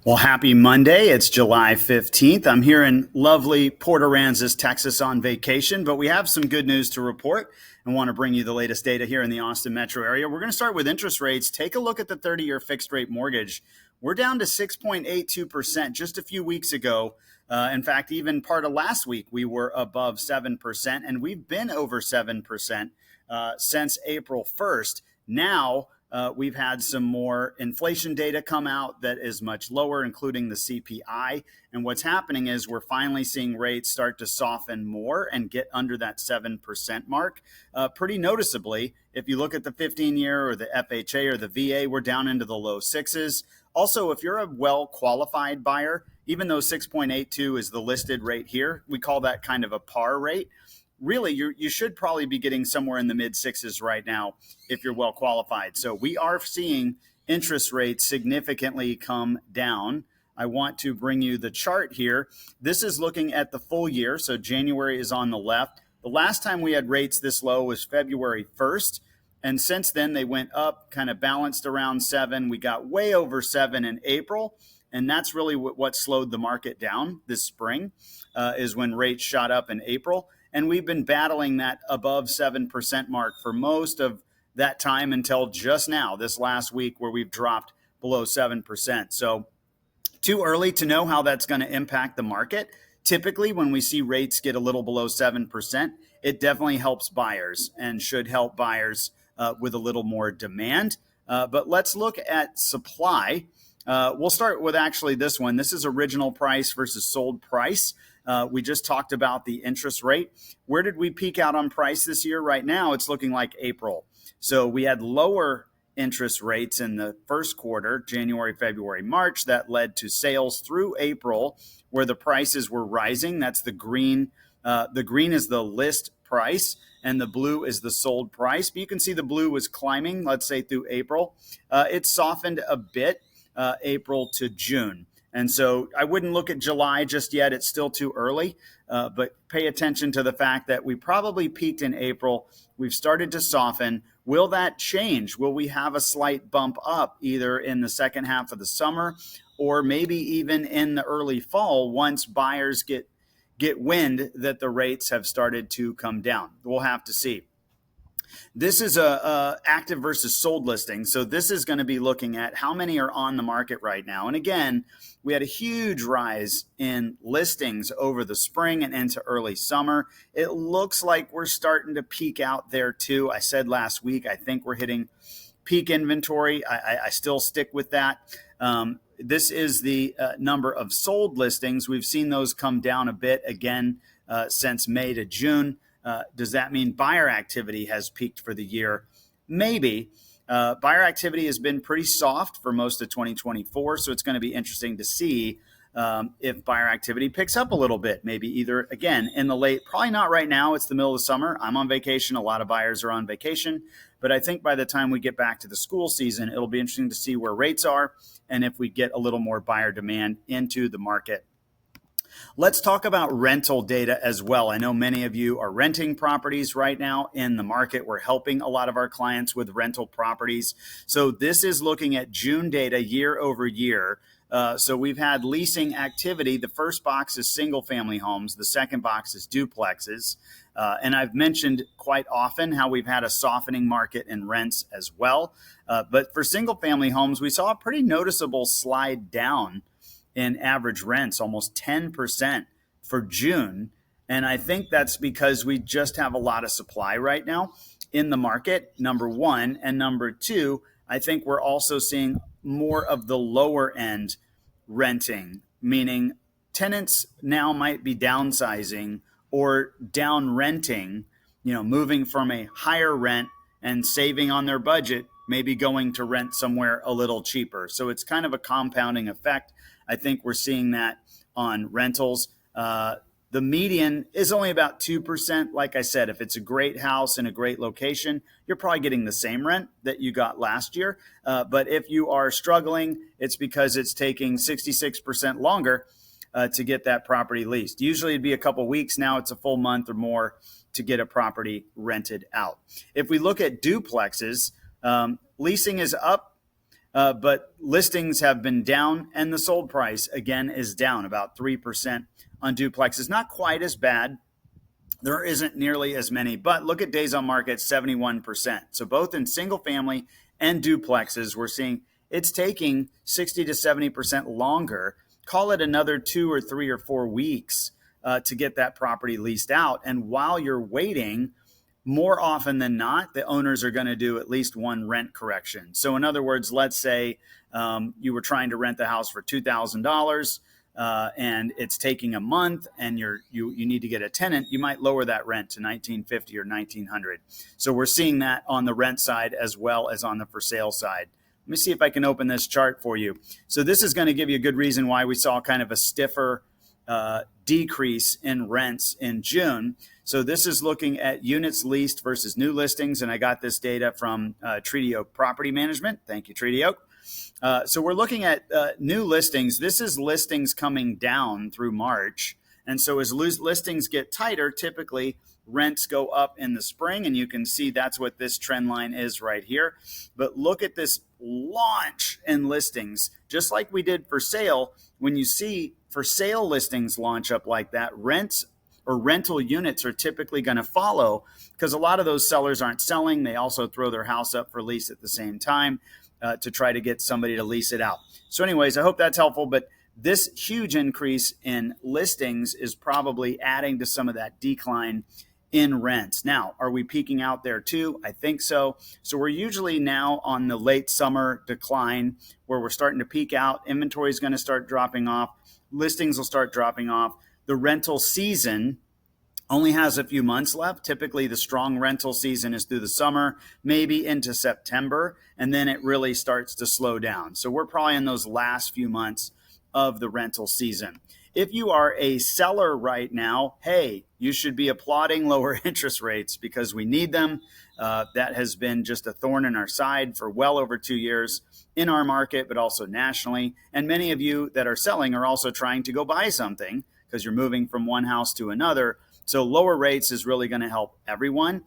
Well, happy Monday. It's July 15th. I'm here in lovely Port Aransas, Texas on vacation, but we have some good news to report and want to bring you the latest data here in the Austin metro area. We're going to start with interest rates. Take a look at the 30-year fixed rate mortgage. We're down to 6.82% just a few weeks ago. In fact, even part of last week, we were above 7%, and we've been over 7% since April 1st. Now, we've had some more inflation data come out that is much lower, including the CPI. And what's happening is we're finally seeing rates start to soften more and get under that 7% mark pretty noticeably. If you look at the 15-year or the FHA or the VA, we're down into the low sixes. Also, if you're a well-qualified buyer, even though 6.82 is the listed rate here, we call that kind of a par rate. Really, you should probably be getting somewhere in the mid sixes right now if you're well qualified. So we are seeing interest rates significantly come down. I want to bring you the chart here. This is looking at the full year. So January is on the left. The last time we had rates this low was February 1st. And since then, they went up, kind of balanced around 7. We got way over 7 in April. And that's really what slowed the market down this spring, is when rates shot up in April. And we've been battling that above 7% mark for most of that time until just now, this last week, where we've dropped below 7%. So too early to know how that's going to impact the market. Typically, when we see rates get a little below 7%, it definitely helps buyers and should help buyers with a little more demand. But let's look at supply. We'll start with actually this one. This is original price versus sold price. We just talked about the interest rate. Where did we peak out on price this year? Right now, it's looking like April. So we had lower interest rates in the first quarter, January, February, March. That led to sales through April where the prices were rising. That's the green. The green is the list price and the blue is the sold price. But you can see the blue was climbing, let's say through April. It softened a bit April to June. And so I wouldn't look at July just yet. It's still too early, but pay attention to the fact that we probably peaked in April. We've started to soften. Will that change? Will we have a slight bump up either in the second half of the summer or maybe even in the early fall once buyers get wind that the rates have started to come down? We'll have to see. This is a active versus sold listing. So this is going to be looking at how many are on the market right now. And again, we had a huge rise in listings over the spring and into early summer. It looks like we're starting to peak out there too. I said last week, I think we're hitting peak inventory. I still stick with that. This is the number of sold listings. We've seen those come down a bit again since May to June. Does that mean buyer activity has peaked for the year? Maybe. Buyer activity has been pretty soft for most of 2024, so it's going to be interesting to see if buyer activity picks up a little bit, maybe either, again, in the late, probably not right now, it's the middle of the summer. I'm on vacation. A lot of buyers are on vacation. But I think by the time we get back to the school season, it'll be interesting to see where rates are and if we get a little more buyer demand into the market. Let's talk about rental data as well. I know many of you are renting properties right now in the market. We're helping a lot of our clients with rental properties. So this is looking at June data year over year. So we've had leasing activity. The first box is single family homes. The second box is duplexes. And I've mentioned quite often how we've had a softening market in rents as well. But for single family homes, we saw a pretty noticeable slide down in average rents, almost 10% for June. And I think that's because we just have a lot of supply right now in the market, number one. And number two, I think we're also seeing more of the lower end renting, meaning tenants now might be downsizing or down renting, moving from a higher rent and saving on their budget, maybe going to rent somewhere a little cheaper. So it's kind of a compounding effect. I think we're seeing that on rentals. The median is only about 2%. Like I said, if it's a great house in a great location, you're probably getting the same rent that you got last year. But if you are struggling, it's because it's taking 66% longer to get that property leased. Usually it'd be a couple weeks. Now it's a full month or more to get a property rented out. If we look at duplexes, leasing is up But listings have been down, and the sold price, again, is down about 3% on duplexes. Not quite as bad. There isn't nearly as many, but look at days on market, 71%. So both in single family and duplexes, we're seeing it's taking 60 to 70% longer. Call it another 2 or 3 or 4 weeks to get that property leased out. And while you're waiting, more often than not, the owners are going to do at least one rent correction. So in other words, let's say you were trying to rent the house for $2,000 and it's taking a month and you need to get a tenant, you might lower that rent to $1,950 or $1,900. So we're seeing that on the rent side as well as on the for sale side. Let me see if I can open this chart for you. So this is going to give you a good reason why we saw kind of a stiffer decrease in rents in June. So this is looking at units leased versus new listings. And I got this data from Treaty Oak Property Management. Thank you, Treaty Oak. So we're looking at new listings. This is listings coming down through March. And so as listings get tighter, typically rents go up in the spring. And you can see that's what this trend line is right here. But look at this launch in listings, just like we did for sale. When you see for sale listings launch up like that, rents or rental units are typically going to follow because a lot of those sellers aren't selling. They also throw their house up for lease at the same time to try to get somebody to lease it out. So anyways, I hope that's helpful. But this huge increase in listings is probably adding to some of that decline in rents. Now, are we peaking out there too? I think so. So we're usually now on the late summer decline where we're starting to peak out. Inventory is going to start dropping off. Listings will start dropping off. The rental season only has a few months left. Typically, the strong rental season is through the summer, maybe into September, and then it really starts to slow down. So we're probably in those last few months of the rental season. If you are a seller right now, hey, you should be applauding lower interest rates because we need them. That has been just a thorn in our side for well over 2 years in our market, but also nationally. And many of you that are selling are also trying to go buy something because you're moving from one house to another. So lower rates is really going to help everyone.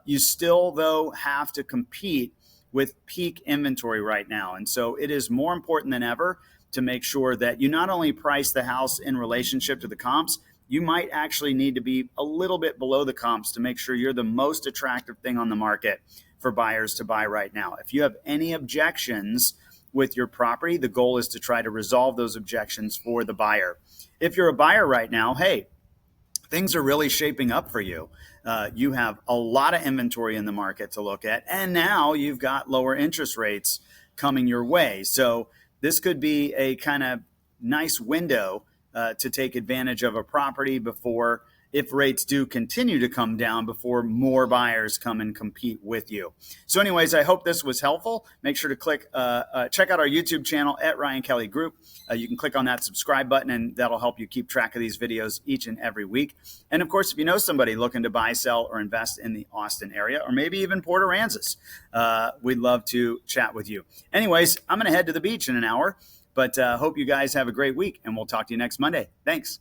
You still, though, have to compete with peak inventory right now. And so it is more important than ever to make sure that you not only price the house in relationship to the comps, you might actually need to be a little bit below the comps to make sure you're the most attractive thing on the market for buyers to buy right now. If you have any objections with your property, the goal is to try to resolve those objections for the buyer. If you're a buyer right now, hey, things are really shaping up for you. You have a lot of inventory in the market to look at, and now you've got lower interest rates coming your way. So this could be a kind of nice window to take advantage of a property before, if rates do continue to come down, before more buyers come and compete with you. So anyways, I hope this was helpful. Make sure to check out our YouTube channel at Ryan Kelly Group. You can click on that subscribe button and that'll help you keep track of these videos each and every week. And of course, if you know somebody looking to buy, sell, or invest in the Austin area, or maybe even Port Aransas, we'd love to chat with you. Anyways, I'm going to head to the beach in an hour, but hope you guys have a great week and we'll talk to you next Monday. Thanks.